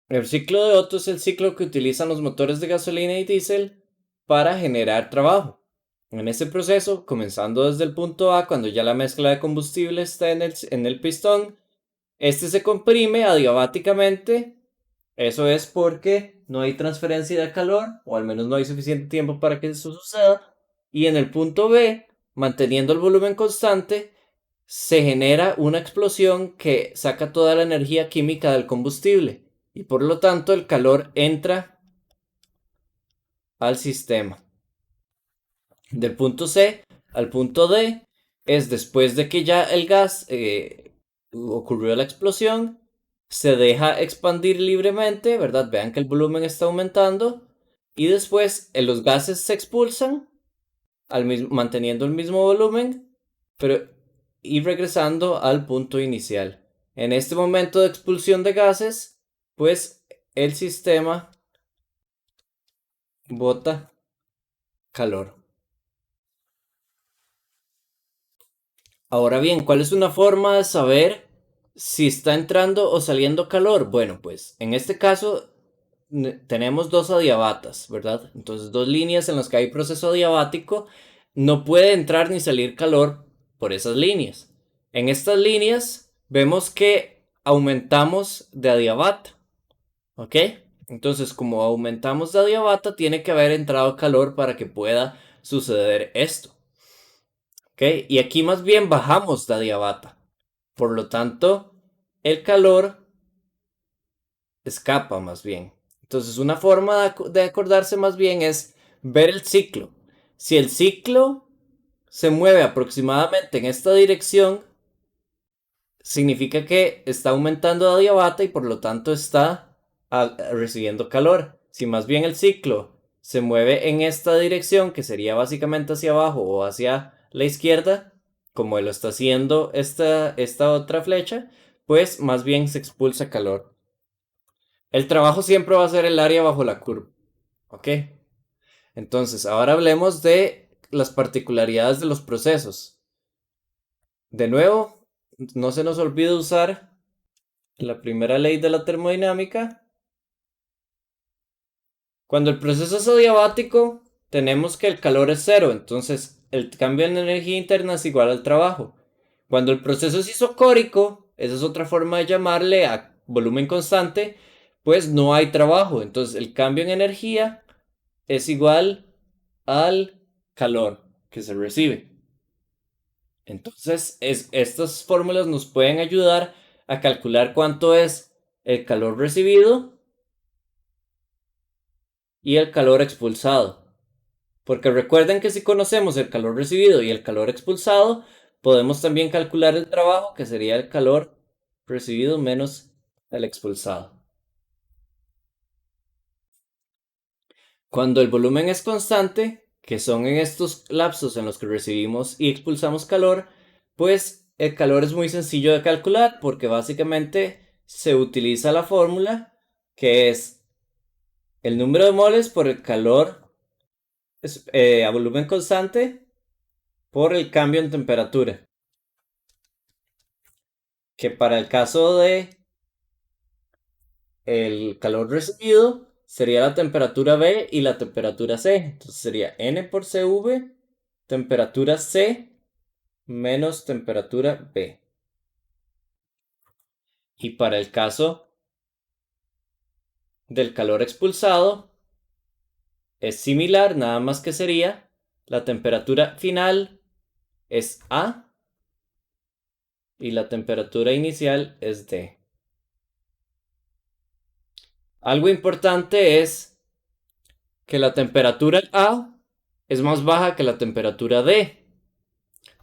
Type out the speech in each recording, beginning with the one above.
El ciclo de Otto es el ciclo que utilizan los motores de gasolina y diésel para generar trabajo. En este proceso, comenzando desde el punto A, cuando ya la mezcla de combustible está en el pistón, este se comprime adiabáticamente. Eso es porque no hay transferencia de calor, o al menos no hay suficiente tiempo para que eso suceda. Y en el punto B, manteniendo el volumen constante, se genera una explosión que saca toda la energía química del combustible. Y por lo tanto el calor entra al sistema. Del punto C al punto D es después de que ya el gas ocurrió la explosión, se deja expandir libremente, ¿verdad? Vean que el volumen está aumentando y después los gases se expulsan manteniendo el mismo volumen, pero y regresando al punto inicial. En este momento de expulsión de gases, pues el sistema bota calor. Ahora bien, ¿cuál es una forma de saber si está entrando o saliendo calor? Bueno, pues en este caso tenemos dos adiabatas, ¿verdad? Entonces dos líneas en las que hay proceso adiabático. No puede entrar ni salir calor por esas líneas. En estas líneas vemos que aumentamos de adiabata, ¿ok? Entonces como aumentamos de adiabata tiene que haber entrado calor para que pueda suceder esto. ¿Ok? Y aquí más bien bajamos de adiabata. Por lo tanto, el calor escapa más bien. Entonces, una forma de acordarse más bien es ver el ciclo. Si el ciclo se mueve aproximadamente en esta dirección, significa que está aumentando de adiabata y por lo tanto está recibiendo calor. Si más bien el ciclo se mueve en esta dirección, que sería básicamente hacia abajo o hacia la izquierda, como lo está haciendo esta otra flecha, pues más bien se expulsa calor. El trabajo siempre va a ser el área bajo la curva. ¿Ok? Entonces, ahora hablemos de las particularidades de los procesos. De nuevo, no se nos olvide usar la primera ley de la termodinámica. Cuando el proceso es adiabático, tenemos que el calor es cero, entonces el cambio en energía interna es igual al trabajo. Cuando el proceso es isocórico, esa es otra forma de llamarle a volumen constante, pues no hay trabajo, entonces el cambio en energía es igual al calor que se recibe. Entonces, estas fórmulas nos pueden ayudar a calcular cuánto es el calor recibido y el calor expulsado. Porque recuerden que si conocemos el calor recibido y el calor expulsado, podemos también calcular el trabajo, que sería el calor recibido menos el expulsado. Cuando el volumen es constante, que son en estos lapsos en los que recibimos y expulsamos calor, pues el calor es muy sencillo de calcular porque básicamente se utiliza la fórmula que es el número de moles por el calor a volumen constante por el cambio en temperatura. Que para el caso de el calor recibido sería la temperatura B y la temperatura C. Entonces sería N por CV, temperatura C menos temperatura B. Y para el caso del calor expulsado es similar, nada más que sería la temperatura final es A y la temperatura inicial es D. Algo importante es que la temperatura A es más baja que la temperatura D.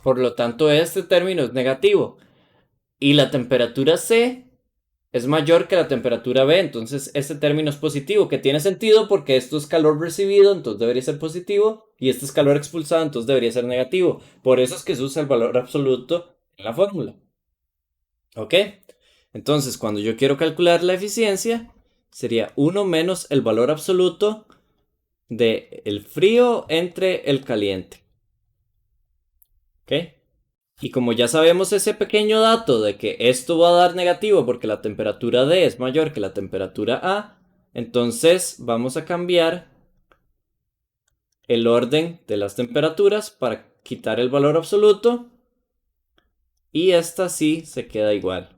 Por lo tanto, este término es negativo. Y la temperatura C es mayor que la temperatura B, entonces este término es positivo, que tiene sentido porque esto es calor recibido, entonces debería ser positivo, y esto es calor expulsado, entonces debería ser negativo. Por eso es que se usa el valor absoluto en la fórmula. ¿Ok? Entonces, cuando yo quiero calcular la eficiencia, sería 1 menos el valor absoluto de el frío entre el caliente. ¿Ok? Y como ya sabemos ese pequeño dato de que esto va a dar negativo porque la temperatura D es mayor que la temperatura A, entonces vamos a cambiar el orden de las temperaturas para quitar el valor absoluto y esta sí se queda igual.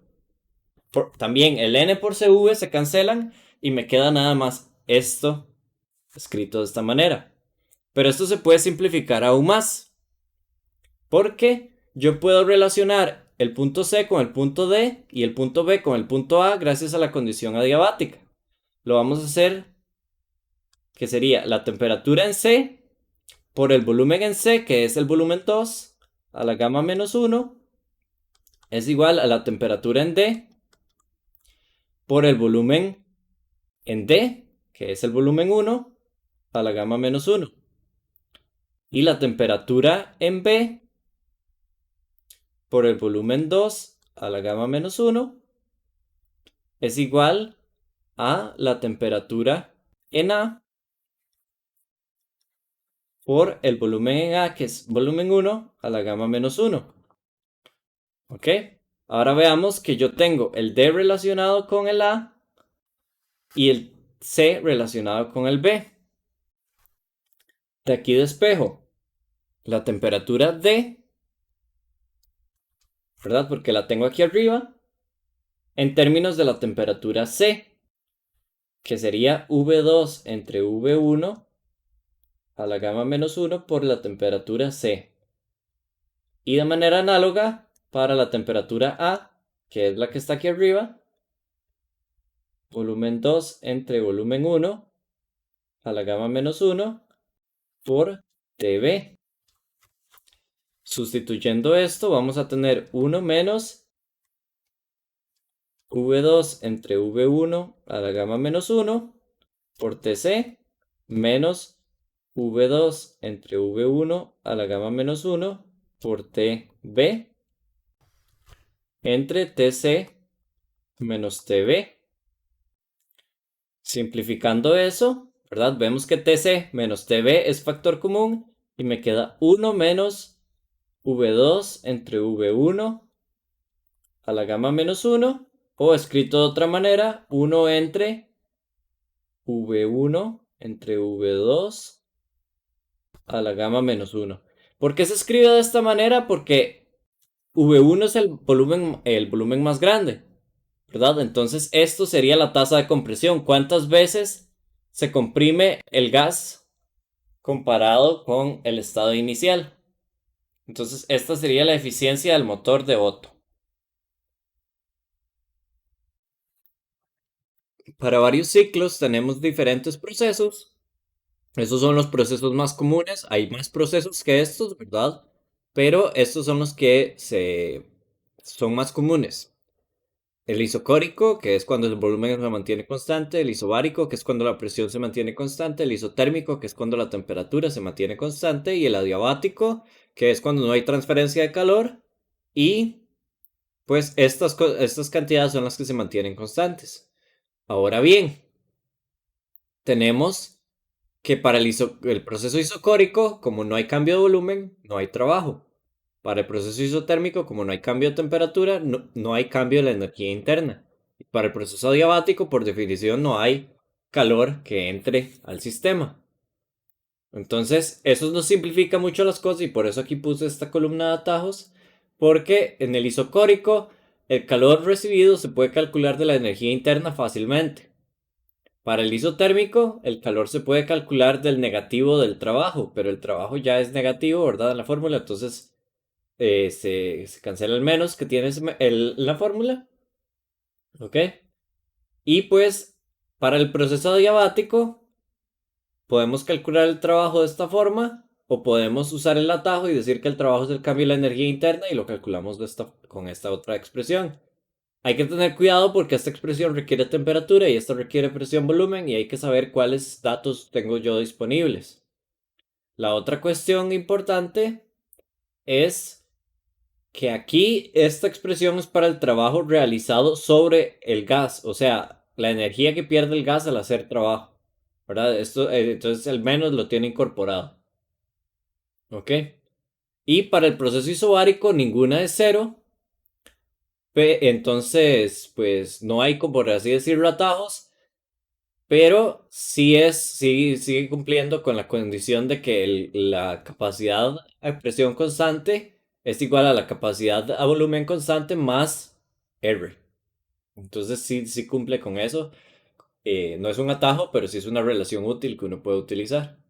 También el N por CV se cancelan y me queda nada más esto escrito de esta manera. Pero esto se puede simplificar aún más, porque yo puedo relacionar el punto C con el punto D y el punto B con el punto A gracias a la condición adiabática. Lo vamos a hacer que sería la temperatura en C por el volumen en C, que es el volumen 2, a la gamma menos 1, es igual a la temperatura en D por el volumen en D, que es el volumen 1, a la gamma menos 1. Y la temperatura en B por el volumen 2 a la gamma menos 1 es igual a la temperatura en A por el volumen en A, que es volumen 1 a la gamma menos 1. ¿Ok? Ahora veamos que yo tengo el D relacionado con el A y el C relacionado con el B. De aquí despejo la temperatura D, ¿verdad? Porque la tengo aquí arriba, en términos de la temperatura C, que sería V2 entre V1 a la gamma menos 1 por la temperatura C. Y de manera análoga, para la temperatura A, que es la que está aquí arriba, volumen 2 entre volumen 1 a la gamma menos 1 por TB. Sustituyendo esto, vamos a tener 1 menos V2 entre V1 a la gamma menos 1 por TC menos V2 entre V1 a la gamma menos 1 por TB entre TC menos TB. Simplificando eso, ¿verdad? Vemos que TC menos TB es factor común y me queda 1 menos V2 entre V1 a la gamma menos 1, o escrito de otra manera, 1 entre V1 entre V2 a la gamma menos 1. ¿Por qué se escribe de esta manera? Porque V1 es el volumen más grande, ¿verdad? Entonces esto sería la tasa de compresión. ¿Cuántas veces se comprime el gas comparado con el estado inicial? Entonces esta sería la eficiencia del motor de Otto. Para varios ciclos tenemos diferentes procesos. Esos son los procesos más comunes. Hay más procesos que estos, ¿verdad? Pero estos son los que son más comunes. El isocórico, que es cuando el volumen se mantiene constante. El isobárico, que es cuando la presión se mantiene constante. El isotérmico, que es cuando la temperatura se mantiene constante. Y el adiabático, que es cuando no hay transferencia de calor. Y pues estas cantidades son las que se mantienen constantes. Ahora bien, tenemos que para el proceso isocórico, como no hay cambio de volumen, no hay trabajo. Para el proceso isotérmico, como no hay cambio de temperatura, no hay cambio de la energía interna. Y para el proceso adiabático, por definición, no hay calor que entre al sistema. Entonces, eso nos simplifica mucho las cosas y por eso aquí puse esta columna de atajos, porque en el isocórico, el calor recibido se puede calcular de la energía interna fácilmente. Para el isotérmico, el calor se puede calcular del negativo del trabajo, pero el trabajo ya es negativo, ¿verdad? En la fórmula, entonces se cancela el menos que tiene la fórmula, ¿ok? Y pues, para el proceso adiabático, podemos calcular el trabajo de esta forma, o podemos usar el atajo y decir que el trabajo es el cambio de la energía interna y lo calculamos con esta otra expresión. Hay que tener cuidado porque esta expresión requiere temperatura y esta requiere presión-volumen y hay que saber cuáles datos tengo yo disponibles. La otra cuestión importante es que aquí esta expresión es para el trabajo realizado sobre el gas, o sea, la energía que pierde el gas al hacer trabajo, ¿verdad? Entonces el menos lo tiene incorporado. ¿Ok? Y para el proceso isobárico ninguna es cero. Entonces, pues no hay, como por así decirlo, atajos. Pero sí sigue cumpliendo con la condición de que la capacidad a presión constante es igual a la capacidad a volumen constante más R. Entonces sí cumple con eso. No es un atajo, pero sí es una relación útil que uno puede utilizar.